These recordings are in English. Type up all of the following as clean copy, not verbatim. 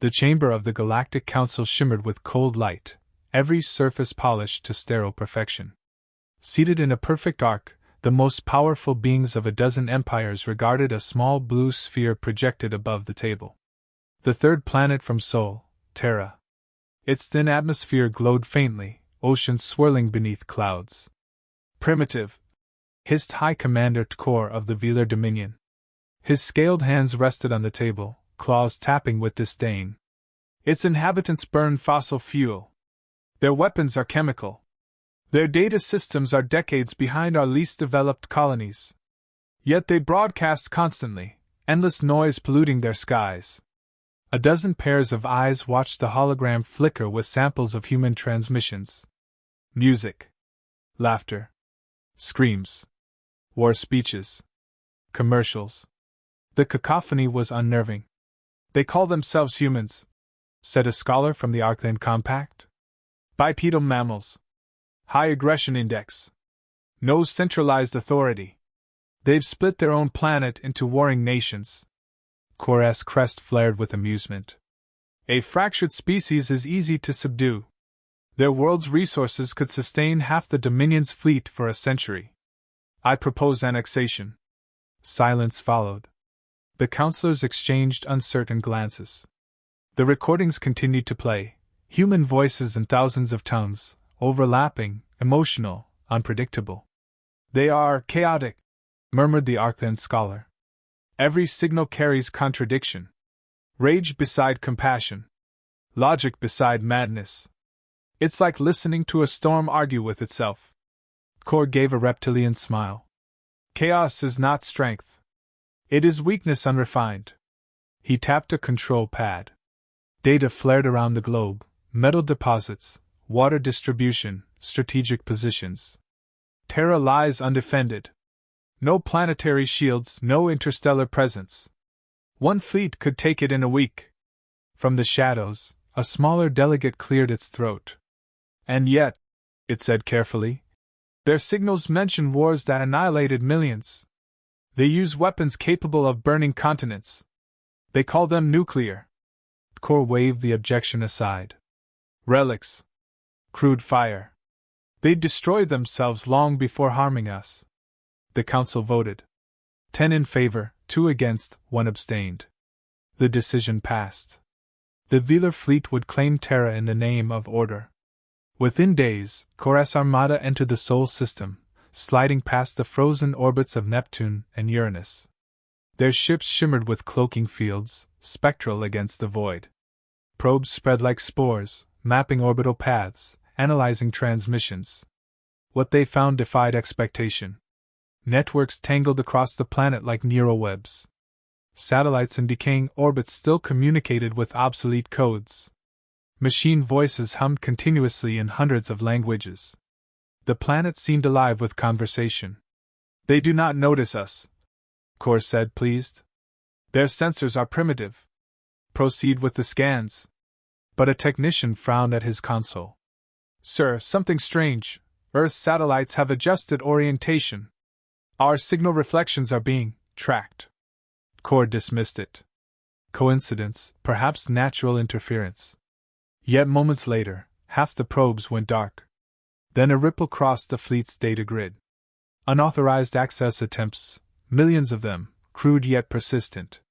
The chamber of the Galactic Council shimmered with cold light, every surface polished to sterile perfection. Seated in a perfect arc, the most powerful beings of a dozen empires regarded a small blue sphere projected above the table. The third planet from Sol, Terra. Its thin atmosphere glowed faintly, oceans swirling beneath clouds. Primitive, hissed High Commander Tkor of the Velar Dominion. His scaled hands rested on the table, claws tapping with disdain. Its inhabitants burn fossil fuel. Their weapons are chemical. Their data systems are decades behind our least developed colonies. Yet they broadcast constantly, endless noise polluting their skies. A dozen pairs of eyes watched the hologram flicker with samples of human transmissions. Music. Laughter. Screams. War speeches. Commercials. The cacophony was unnerving. They call themselves humans, said a scholar from the Arcland Compact. Bipedal mammals. High aggression index. No centralized authority. They've split their own planet into warring nations. Kor's crest flared with amusement. A fractured species is easy to subdue. Their world's resources could sustain half the Dominion's fleet for a century. I propose annexation. Silence followed. The counselors exchanged uncertain glances. The recordings continued to play, human voices in thousands of tongues, overlapping, emotional, unpredictable. They are chaotic, murmured the Arcland scholar. Every signal carries contradiction. Rage beside compassion. Logic beside madness. It's like listening to a storm argue with itself. Kor gave a reptilian smile. Chaos is not strength. It is weakness unrefined. He tapped a control pad. Data flared around the globe, metal deposits, water distribution, strategic positions. Terra lies undefended. No planetary shields, no interstellar presence. One fleet could take it in a week. From the shadows, a smaller delegate cleared its throat. And yet, it said carefully, their signals mention wars that annihilated millions. They use weapons capable of burning continents. They call them nuclear. Kor waved the objection aside. Relics. Crude fire. They'd destroy themselves long before harming us. The council voted. 10 in favor, 2 against, 1 abstained. The decision passed. The Velar fleet would claim Terra in the name of order. Within days, Kor's armada entered the Sol system, sliding past the frozen orbits of Neptune and Uranus. Their ships shimmered with cloaking fields, spectral against the void. Probes spread like spores, mapping orbital paths, analyzing transmissions. What they found defied expectation. Networks tangled across the planet like neural webs. Satellites in decaying orbits still communicated with obsolete codes. Machine voices hummed continuously in hundreds of languages. The planet seemed alive with conversation. They do not notice us, Kor said, pleased. Their sensors are primitive. Proceed with the scans. But a technician frowned at his console. Sir, something strange. Earth's satellites have adjusted orientation. Our signal reflections are being tracked. Kor dismissed it. Coincidence, perhaps natural interference. Yet moments later, half the probes went dark. Then a ripple crossed the fleet's data grid. Unauthorized access attempts, millions of them, crude yet persistent.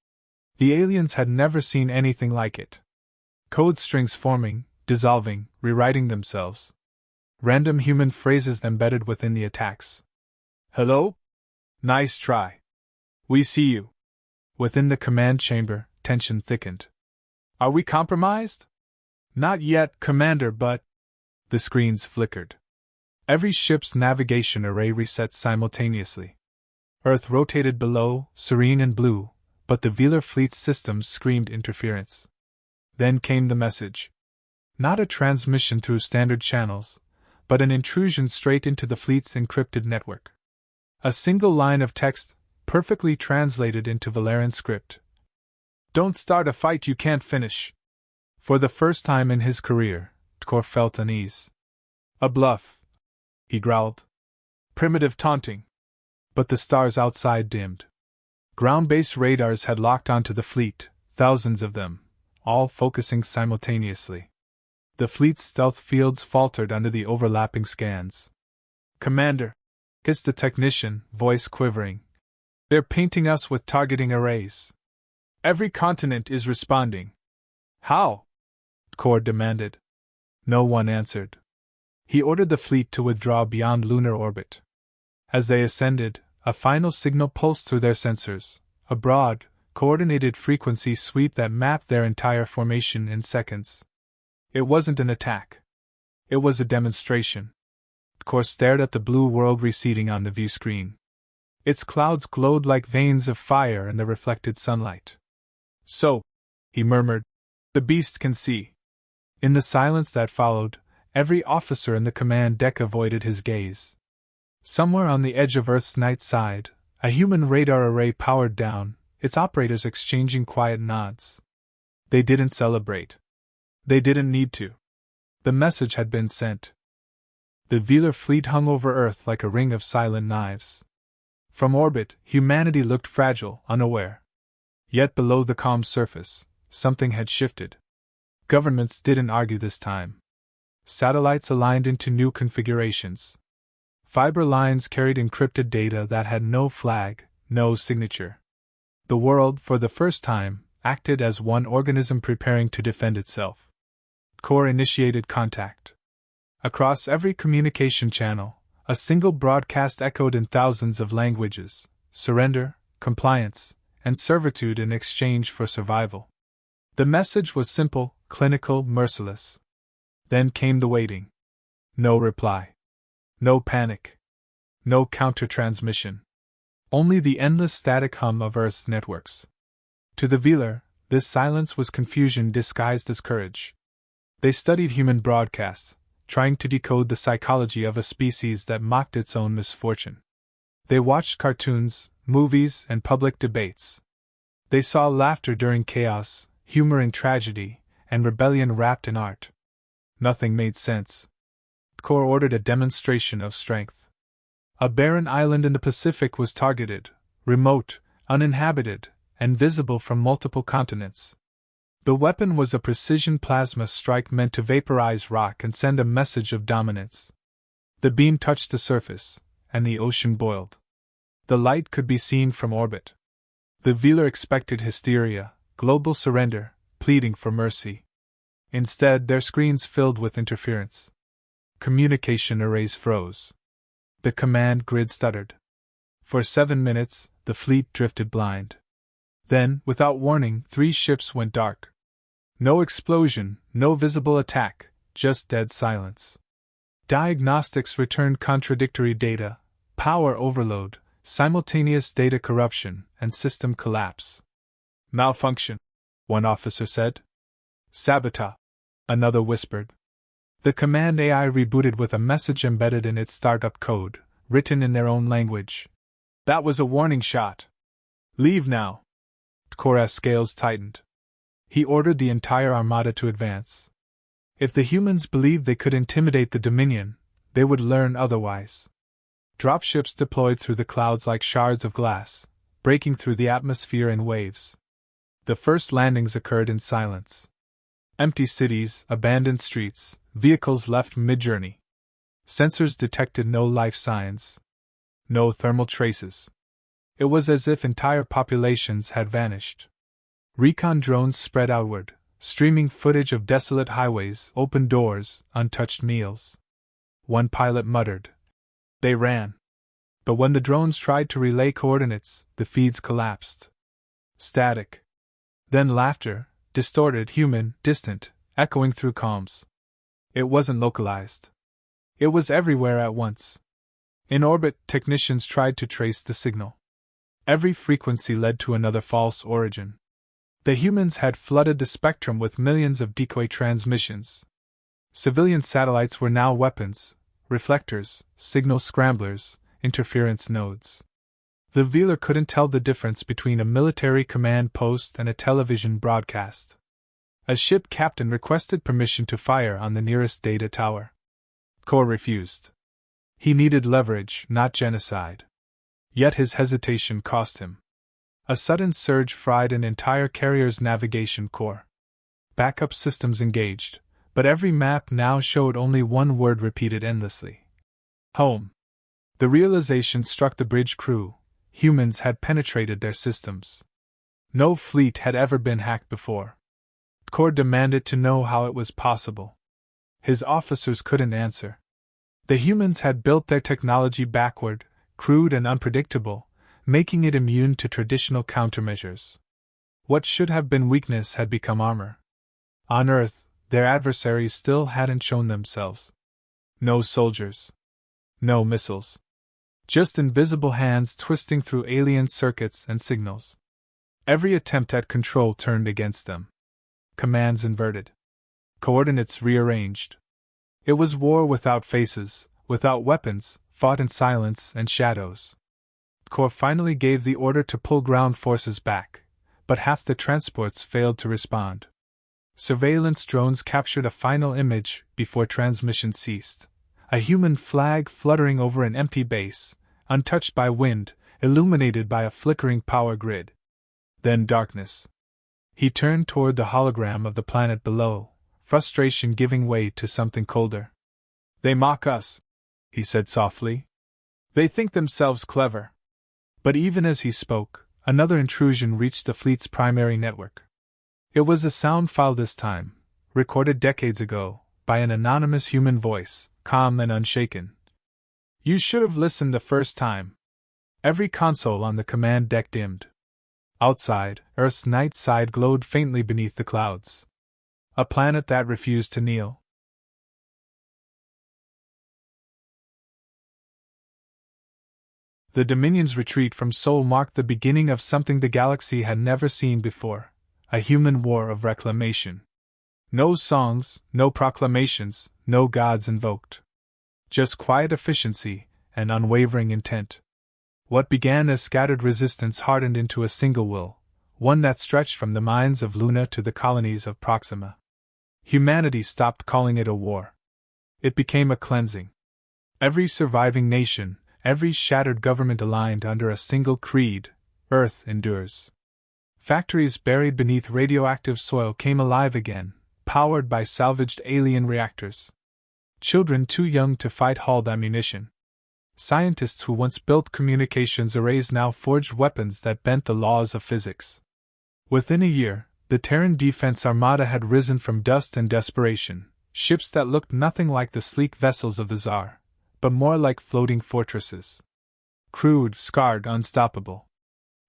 The aliens had never seen anything like it. Code strings forming, dissolving, rewriting themselves. Random human phrases embedded within the attacks. Hello? Nice try. We see you. Within the command chamber, tension thickened. Are we compromised? Not yet, Commander, but... The screens flickered. Every ship's navigation array reset simultaneously. Earth rotated below, serene and blue, but the Velar fleet's systems screamed interference. Then came the message. Not a transmission through standard channels, but an intrusion straight into the fleet's encrypted network. A single line of text, perfectly translated into Valerian script. Don't start a fight you can't finish. For the first time in his career, Tkor felt unease. A bluff, he growled. Primitive taunting. But the stars outside dimmed. Ground-based radars had locked onto the fleet, thousands of them, all focusing simultaneously. The fleet's stealth fields faltered under the overlapping scans. "Commander," hissed the technician, voice quivering. "They're painting us with targeting arrays. Every continent is responding." "How?" Core demanded. No one answered. He ordered the fleet to withdraw beyond lunar orbit. As they ascended, a final signal pulsed through their sensors, a broad, coordinated frequency sweep that mapped their entire formation in seconds. It wasn't an attack. It was a demonstration. Core stared at the blue world receding on the view screen. Its clouds glowed like veins of fire in the reflected sunlight. "So," he murmured, "the beast can see." In the silence that followed, every officer in the command deck avoided his gaze. Somewhere on the edge of Earth's night side, a human radar array powered down, its operators exchanging quiet nods. They didn't celebrate. They didn't need to. The message had been sent. The Velar fleet hung over Earth like a ring of silent knives. From orbit, humanity looked fragile, unaware. Yet below the calm surface, something had shifted. Governments didn't argue this time. Satellites aligned into new configurations. Fiber lines carried encrypted data that had no flag, no signature. The world, for the first time, acted as one organism preparing to defend itself. Core initiated contact. Across every communication channel, a single broadcast echoed in thousands of languages: surrender, compliance, and servitude in exchange for survival. The message was simple, clinical, merciless. Then came the waiting. No reply. No panic. No counter-transmission. Only the endless static hum of Earth's networks. To the Velar, this silence was confusion disguised as courage. They studied human broadcasts, trying to decode the psychology of a species that mocked its own misfortune. They watched cartoons, movies, and public debates. They saw laughter during chaos, humor in tragedy, and rebellion wrapped in art. Nothing made sense. Core ordered a demonstration of strength. A barren island in the Pacific was targeted, remote, uninhabited, and visible from multiple continents. The weapon was a precision plasma strike meant to vaporize rock and send a message of dominance. The beam touched the surface, and the ocean boiled. The light could be seen from orbit. The Velar expected hysteria, global surrender, pleading for mercy. Instead, their screens filled with interference. Communication arrays froze. The command grid stuttered. For 7 minutes, the fleet drifted blind. Then, without warning, 3 ships went dark. No explosion, no visible attack, just dead silence. Diagnostics returned contradictory data: power overload, simultaneous data corruption, and system collapse. "Malfunction," one officer said. "Sabotage," another whispered. The command AI rebooted with a message embedded in its startup code, written in their own language. "That was a warning shot. Leave now." Korra's scales tightened. He ordered the entire armada to advance. If the humans believed they could intimidate the Dominion, they would learn otherwise. Dropships deployed through the clouds like shards of glass, breaking through the atmosphere in waves. The first landings occurred in silence. Empty cities, abandoned streets, vehicles left mid-journey. Sensors detected no life signs. No thermal traces. It was as if entire populations had vanished. Recon drones spread outward, streaming footage of desolate highways, open doors, untouched meals. One pilot muttered. They ran. But when the drones tried to relay coordinates, the feeds collapsed. Static. Then laughter, distorted, human, distant, echoing through comms. It wasn't localized. It was everywhere at once. In orbit, technicians tried to trace the signal. Every frequency led to another false origin. The humans had flooded the spectrum with millions of decoy transmissions. Civilian satellites were now weapons, reflectors, signal scramblers, interference nodes. The Velar couldn't tell the difference between a military command post and a television broadcast. A ship captain requested permission to fire on the nearest data tower. Kor refused. He needed leverage, not genocide. Yet his hesitation cost him. A sudden surge fried an entire carrier's navigation core. backup systems engaged, but every map now showed only one word repeated endlessly. Home. The realization struck the bridge crew: humans had penetrated their systems. No fleet had ever been hacked before. Cord demanded to know how it was possible. His officers couldn't answer. The humans had built their technology backward, crude and unpredictable, making it immune to traditional countermeasures. What should have been weakness had become armor. On Earth, their adversaries still hadn't shown themselves. No soldiers. No missiles. Just invisible hands twisting through alien circuits and signals. Every attempt at control turned against them. Commands inverted. Coordinates rearranged. It was war without faces, without weapons, fought in silence and shadows. Corps finally gave the order to pull ground forces back, but half the transports failed to respond. Surveillance drones captured a final image before transmission ceased. A human flag fluttering over an empty base, untouched by wind, illuminated by a flickering power grid. Then darkness. He turned toward the hologram of the planet below, frustration giving way to something colder. "They mock us," he said softly. "They think themselves clever." But even as he spoke, another intrusion reached the fleet's primary network. It was a sound file this time, recorded decades ago, by an anonymous human voice, calm and unshaken. "You should have listened the first time." Every console on the command deck dimmed. Outside, Earth's night side glowed faintly beneath the clouds. A planet that refused to kneel. The Dominion's retreat from Sol marked the beginning of something the galaxy had never seen before: a human war of reclamation. No songs, no proclamations, no gods invoked. Just quiet efficiency and unwavering intent. What began as scattered resistance hardened into a single will, one that stretched from the mines of Luna to the colonies of Proxima. Humanity stopped calling it a war. It became a cleansing. Every surviving nation, every shattered government aligned under a single creed: Earth endures. Factories buried beneath radioactive soil came alive again, powered by salvaged alien reactors. Children too young to fight hauled ammunition. Scientists who once built communications arrays now forged weapons that bent the laws of physics. Within a year, the Terran Defense Armada had risen from dust and desperation, ships that looked nothing like the sleek vessels of the Tsar, but more like floating fortresses. Crude, scarred, unstoppable.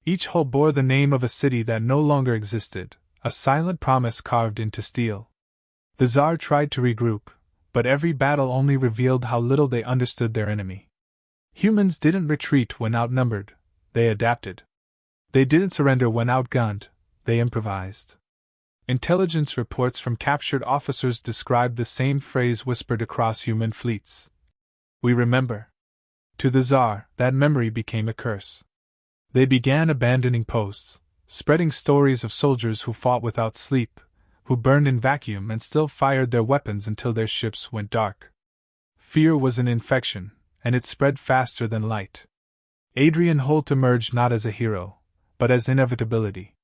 Each hull bore the name of a city that no longer existed, a silent promise carved into steel. The Tsar tried to regroup, but every battle only revealed how little they understood their enemy. Humans didn't retreat when outnumbered, they adapted. They didn't surrender when outgunned, they improvised. Intelligence reports from captured officers described the same phrase whispered across human fleets: "We remember." To the Tsar, that memory became a curse. They began abandoning posts, spreading stories of soldiers who fought without sleep, who burned in vacuum and still fired their weapons until their ships went dark. Fear was an infection, and it spread faster than light. Adrian Holt emerged not as a hero, but as inevitability.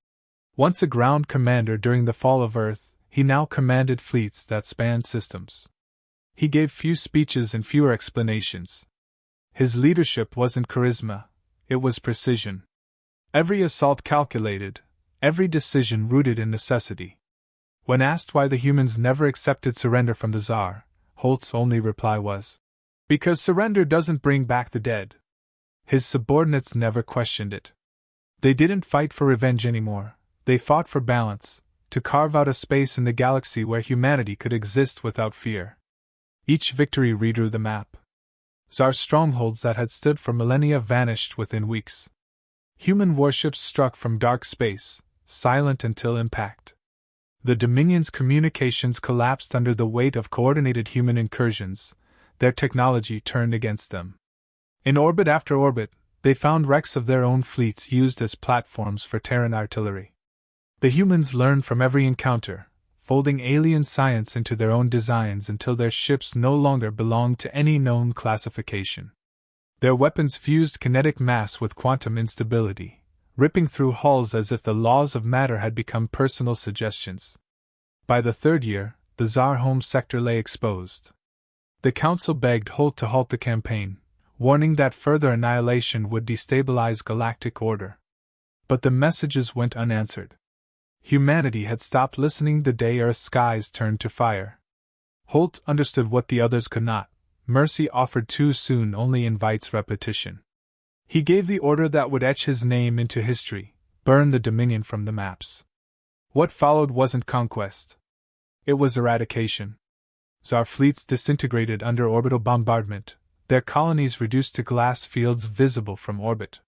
Once a ground commander during the fall of Earth, he now commanded fleets that spanned systems. He gave few speeches and fewer explanations. His leadership wasn't charisma, it was precision. Every assault calculated, every decision rooted in necessity. When asked why the humans never accepted surrender from the Tsar, Holt's only reply was, "Because surrender doesn't bring back the dead." His subordinates never questioned it. They didn't fight for revenge anymore, they fought for balance, to carve out a space in the galaxy where humanity could exist without fear. Each victory redrew the map. Tsar strongholds that had stood for millennia vanished within weeks. Human warships struck from dark space, silent until impact. The Dominion's communications collapsed under the weight of coordinated human incursions, their technology turned against them. In orbit after orbit, they found wrecks of their own fleets used as platforms for Terran artillery. The humans learned from every encounter, folding alien science into their own designs until their ships no longer belonged to any known classification. Their weapons fused kinetic mass with quantum instability, ripping through hulls as if the laws of matter had become personal suggestions. By the third year, the Tsar home sector lay exposed. The council begged Holt to halt the campaign, warning that further annihilation would destabilize galactic order. But the messages went unanswered. Humanity had stopped listening the day Earth's skies turned to fire. Holt understood what the others could not. Mercy offered too soon only invites repetition. He gave the order that would etch his name into history, burn the Dominion from the maps. What followed wasn't conquest. It was eradication. Tsar fleets disintegrated under orbital bombardment, their colonies reduced to glass fields visible from orbit.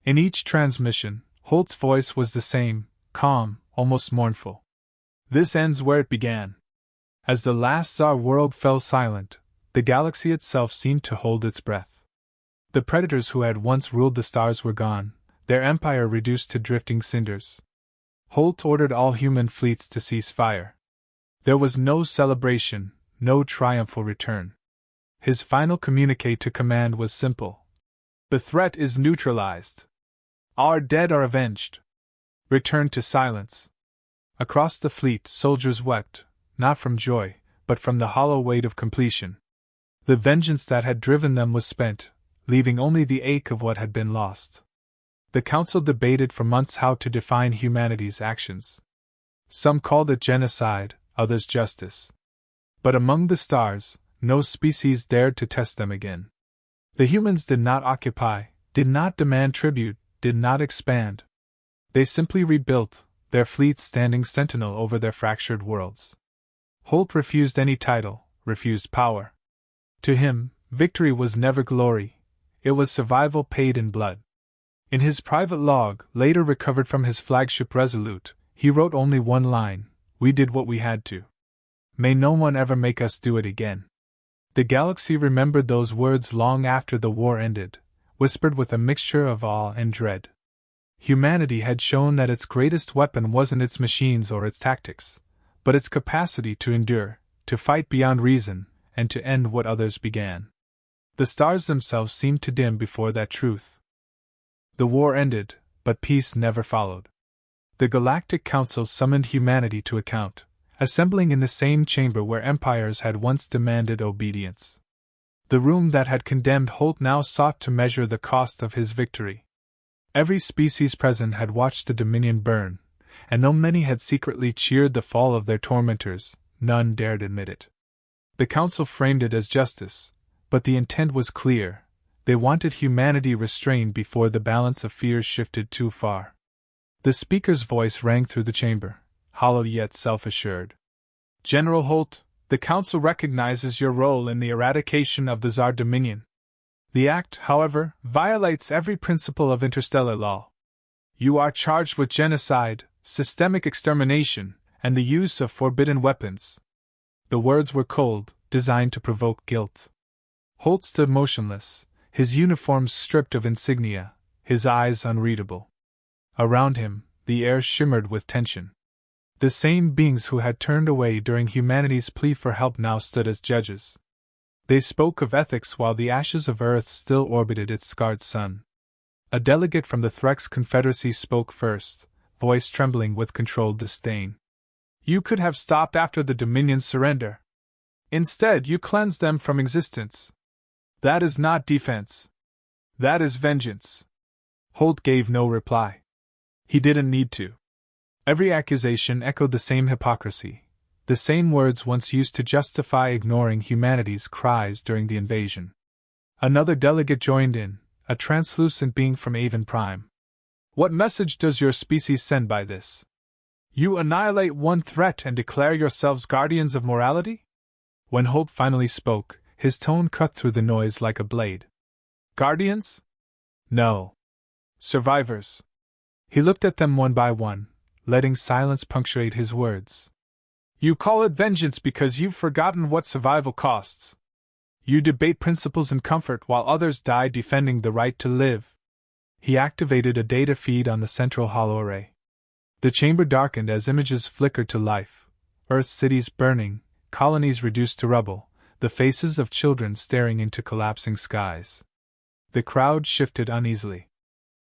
In each transmission, Holt's voice was the same, calm, almost mournful. This ends where it began. As the last Tsar world fell silent, the galaxy itself seemed to hold its breath. The predators who had once ruled the stars were gone, their empire reduced to drifting cinders. Holt ordered all human fleets to cease fire. There was no celebration, no triumphal return. His final communique to command was simple. The threat is neutralized. Our dead are avenged. Return to silence. Across the fleet, soldiers wept, not from joy, but from the hollow weight of completion. The vengeance that had driven them was spent, leaving only the ache of what had been lost. The council debated for months how to define humanity's actions. Some called it genocide, others justice. But among the stars, no species dared to test them again. The humans did not occupy, did not demand tribute, did not expand. They simply rebuilt, their fleets standing sentinel over their fractured worlds. Holt refused any title, refused power. To him, victory was never glory, it was survival paid in blood. In his private log, later recovered from his flagship Resolute, he wrote only one line: "We did what we had to. May no one ever make us do it again." The galaxy remembered those words long after the war ended, whispered with a mixture of awe and dread. Humanity had shown that its greatest weapon wasn't its machines or its tactics, but its capacity to endure, to fight beyond reason, and to end what others began. The stars themselves seemed to dim before that truth. The war ended, but peace never followed. The Galactic Council summoned humanity to account, assembling in the same chamber where empires had once demanded obedience. The room that had condemned Holt now sought to measure the cost of his victory. Every species present had watched the Dominion burn, and though many had secretly cheered the fall of their tormentors, none dared admit it. The council framed it as justice, but the intent was clear: they wanted humanity restrained before the balance of fears shifted too far. The speaker's voice rang through the chamber, hollow yet self-assured. "General Holt, the council recognizes your role in the eradication of the Tsar Dominion. The act, however, violates every principle of interstellar law. You are charged with genocide, systemic extermination, and the use of forbidden weapons." The words were cold, designed to provoke guilt. Holt stood motionless, his uniform stripped of insignia, his eyes unreadable. Around him, the air shimmered with tension. The same beings who had turned away during humanity's plea for help now stood as judges. They spoke of ethics while the ashes of Earth still orbited its scarred sun. A delegate from the Threx Confederacy spoke first, voice trembling with controlled disdain. "You could have stopped after the Dominion's surrender. Instead, you cleansed them from existence. That is not defense. That is vengeance." Holt gave no reply. He didn't need to. Every accusation echoed the same hypocrisy, the same words once used to justify ignoring humanity's cries during the invasion. Another delegate joined in, a translucent being from Avon Prime. "What message does your species send by this? You annihilate one threat and declare yourselves guardians of morality?" When Holt finally spoke, his tone cut through the noise like a blade. "Guardians? No. Survivors." He looked at them one by one, letting silence punctuate his words. "You call it vengeance because you've forgotten what survival costs. You debate principles and comfort while others die defending the right to live." He activated a data feed on the central hollow array. The chamber darkened as images flickered to life: Earth's cities burning, colonies reduced to rubble, the faces of children staring into collapsing skies. The crowd shifted uneasily.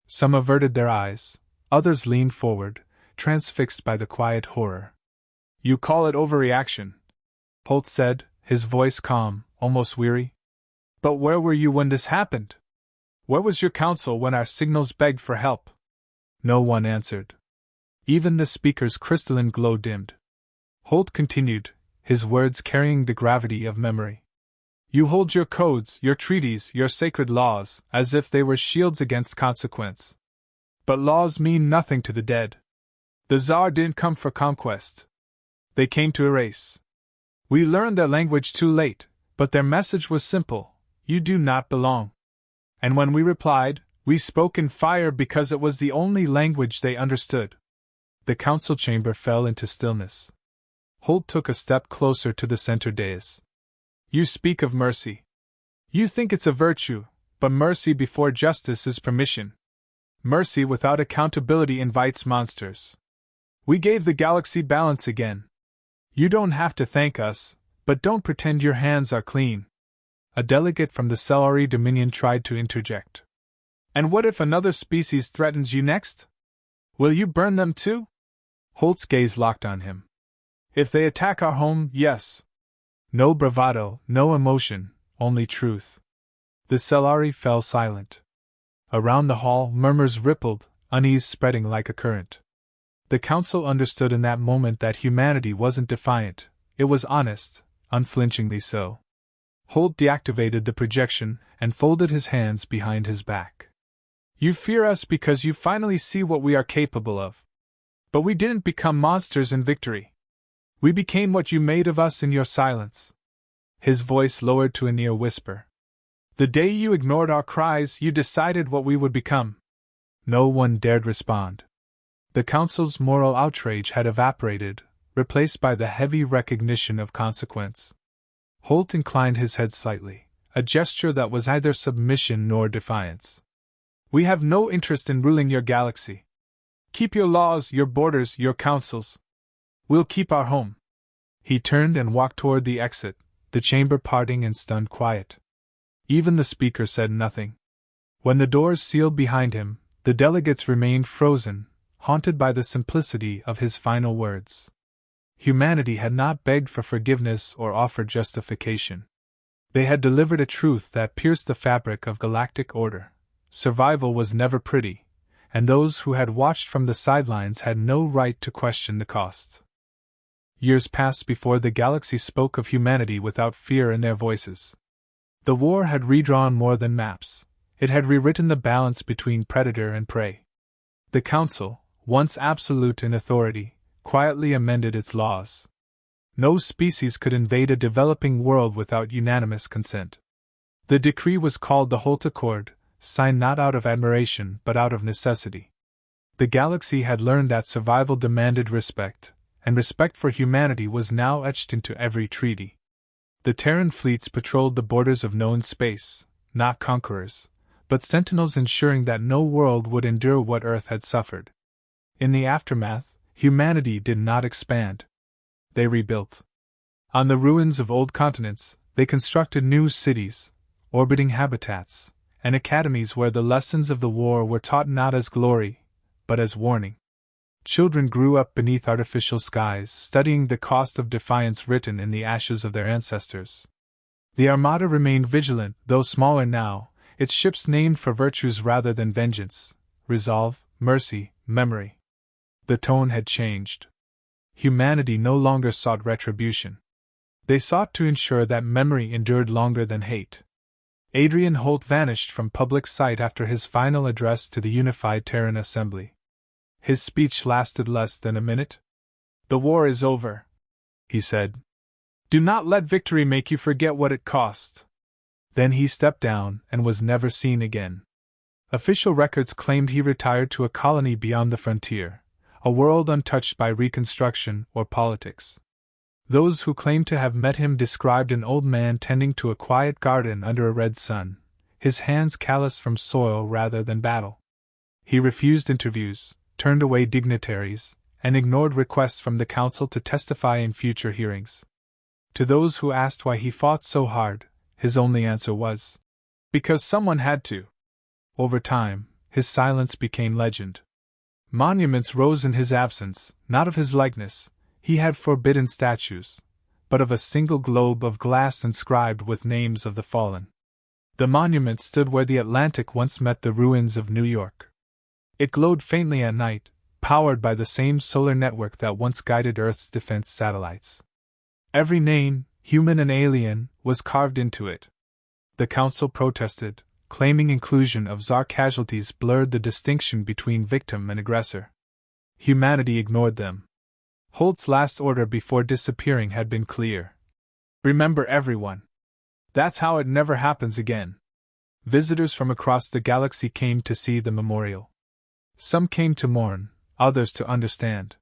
Some averted their eyes, others leaned forward, transfixed by the quiet horror. You call it overreaction, Holt said, his voice calm, almost weary. But where were you when this happened? Where was your counsel when our signals begged for help? No one answered. Even the speaker's crystalline glow dimmed. Holt continued, his words carrying the gravity of memory. You hold your codes, your treaties, your sacred laws, as if they were shields against consequence. But laws mean nothing to the dead. The Tsar didn't come for conquest. They came to erase. We learned their language too late, but their message was simple: you do not belong. And when we replied, we spoke in fire because it was the only language they understood. The council chamber fell into stillness. Holt took a step closer to the center dais. You speak of mercy. You think it's a virtue, but mercy before justice is permission. Mercy without accountability invites monsters. We gave the galaxy balance again. You don't have to thank us, but don't pretend your hands are clean. A delegate from the Cellari Dominion tried to interject. And what if another species threatens you next? Will you burn them too? Holt's gaze locked on him. If they attack our home, yes. No bravado, no emotion, only truth. The Cellari fell silent. Around the hall, murmurs rippled, unease spreading like a current. The council understood in that moment that humanity wasn't defiant, it was honest, unflinchingly so. Holt deactivated the projection and folded his hands behind his back. You fear us because you finally see what we are capable of. But we didn't become monsters in victory. We became what you made of us in your silence. His voice lowered to a near whisper. The day you ignored our cries, you decided what we would become. No one dared respond. The council's moral outrage had evaporated, replaced by the heavy recognition of consequence. Holt inclined his head slightly, a gesture that was neither submission nor defiance. We have no interest in ruling your galaxy. Keep your laws, your borders, your councils. We'll keep our home. He turned and walked toward the exit, the chamber parting in stunned quiet. Even the speaker said nothing. When the doors sealed behind him, the delegates remained frozen, haunted by the simplicity of his final words. Humanity had not begged for forgiveness or offered justification. They had delivered a truth that pierced the fabric of galactic order. Survival was never pretty, and those who had watched from the sidelines had no right to question the cost. Years passed before the galaxy spoke of humanity without fear in their voices. The war had redrawn more than maps. It had rewritten the balance between predator and prey. The Council, once absolute in authority, quietly amended its laws. No species could invade a developing world without unanimous consent. The decree was called the Holt Accord, signed not out of admiration but out of necessity. The galaxy had learned that survival demanded respect, and respect for humanity was now etched into every treaty. The Terran fleets patrolled the borders of known space, not conquerors, but sentinels ensuring that no world would endure what Earth had suffered. In the aftermath, humanity did not expand. They rebuilt. On the ruins of old continents, they constructed new cities, orbiting habitats, and academies where the lessons of the war were taught not as glory, but as warning. Children grew up beneath artificial skies, studying the cost of defiance written in the ashes of their ancestors. The Armada remained vigilant, though smaller now, its ships named for virtues rather than vengeance, resolve, mercy, memory. The tone had changed. Humanity no longer sought retribution. They sought to ensure that memory endured longer than hate. Adrian Holt vanished from public sight after his final address to the Unified Terran Assembly. His speech lasted less than a minute. "The war is over," he said. "Do not let victory make you forget what it cost." Then he stepped down and was never seen again. Official records claimed he retired to a colony beyond the frontier, a world untouched by reconstruction or politics. Those who claimed to have met him described an old man tending to a quiet garden under a red sun, his hands calloused from soil rather than battle. He refused interviews, turned away dignitaries, and ignored requests from the council to testify in future hearings. To those who asked why he fought so hard, his only answer was, "Because someone had to." Over time, his silence became legend. Monuments rose in his absence, not of his likeness, he had forbidden statues, but of a single globe of glass inscribed with names of the fallen. The monument stood where the Atlantic once met the ruins of New York. It glowed faintly at night, powered by the same solar network that once guided Earth's defense satellites. Every name, human and alien, was carved into it. The council protested, claiming inclusion of Tsar casualties blurred the distinction between victim and aggressor. Humanity ignored them. Holt's last order before disappearing had been clear. Remember everyone. That's how it never happens again. Visitors from across the galaxy came to see the memorial. Some came to mourn, others to understand.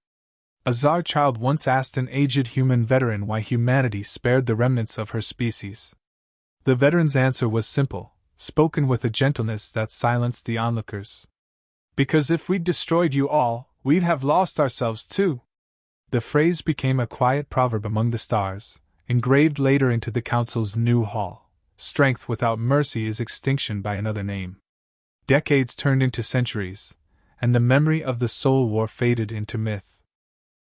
A Tsar child once asked an aged human veteran why humanity spared the remnants of her species. The veteran's answer was simple, spoken with a gentleness that silenced the onlookers. Because if we'd destroyed you all, we'd have lost ourselves too. The phrase became a quiet proverb among the stars, engraved later into the council's new hall. Strength without mercy is extinction by another name. Decades turned into centuries, and the memory of the Soul War faded into myth.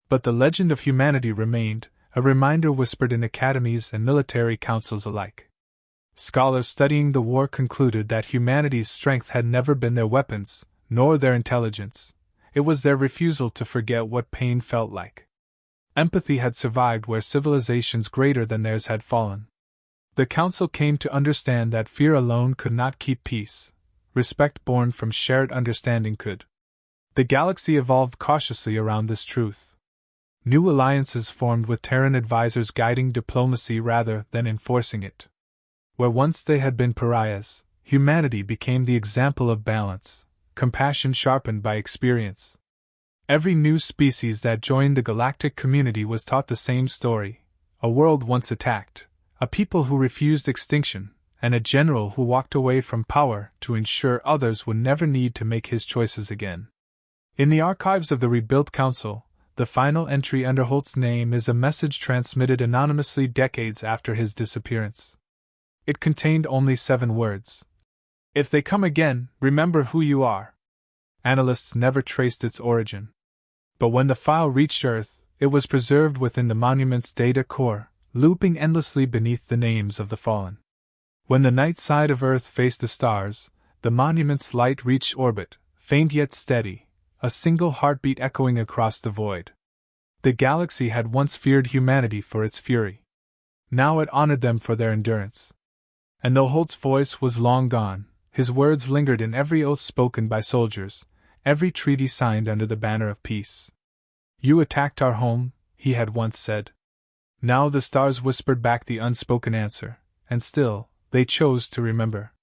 But the legend of humanity remained, a reminder whispered in academies and military councils alike. Scholars studying the war concluded that humanity's strength had never been their weapons, nor their intelligence. It was their refusal to forget what pain felt like. Empathy had survived where civilizations greater than theirs had fallen. The council came to understand that fear alone could not keep peace. Respect born from shared understanding could. The galaxy evolved cautiously around this truth. New alliances formed with Terran advisors guiding diplomacy rather than enforcing it. Where once they had been pariahs, humanity became the example of balance, compassion sharpened by experience. Every new species that joined the galactic community was taught the same story: a world once attacked, a people who refused extinction, and a general who walked away from power to ensure others would never need to make his choices again. In the archives of the rebuilt council, the final entry under Holt's name is a message transmitted anonymously decades after his disappearance. It contained only 7 words. If they come again, remember who you are. Analysts never traced its origin. But when the file reached Earth, it was preserved within the monument's data core, looping endlessly beneath the names of the fallen. When the night side of Earth faced the stars, the monument's light reached orbit, faint yet steady, a single heartbeat echoing across the void. The galaxy had once feared humanity for its fury. Now it honored them for their endurance. And though Holt's voice was long gone, his words lingered in every oath spoken by soldiers, every treaty signed under the banner of peace. You attacked our home, he had once said. Now the stars whispered back the unspoken answer, and still, they chose to remember.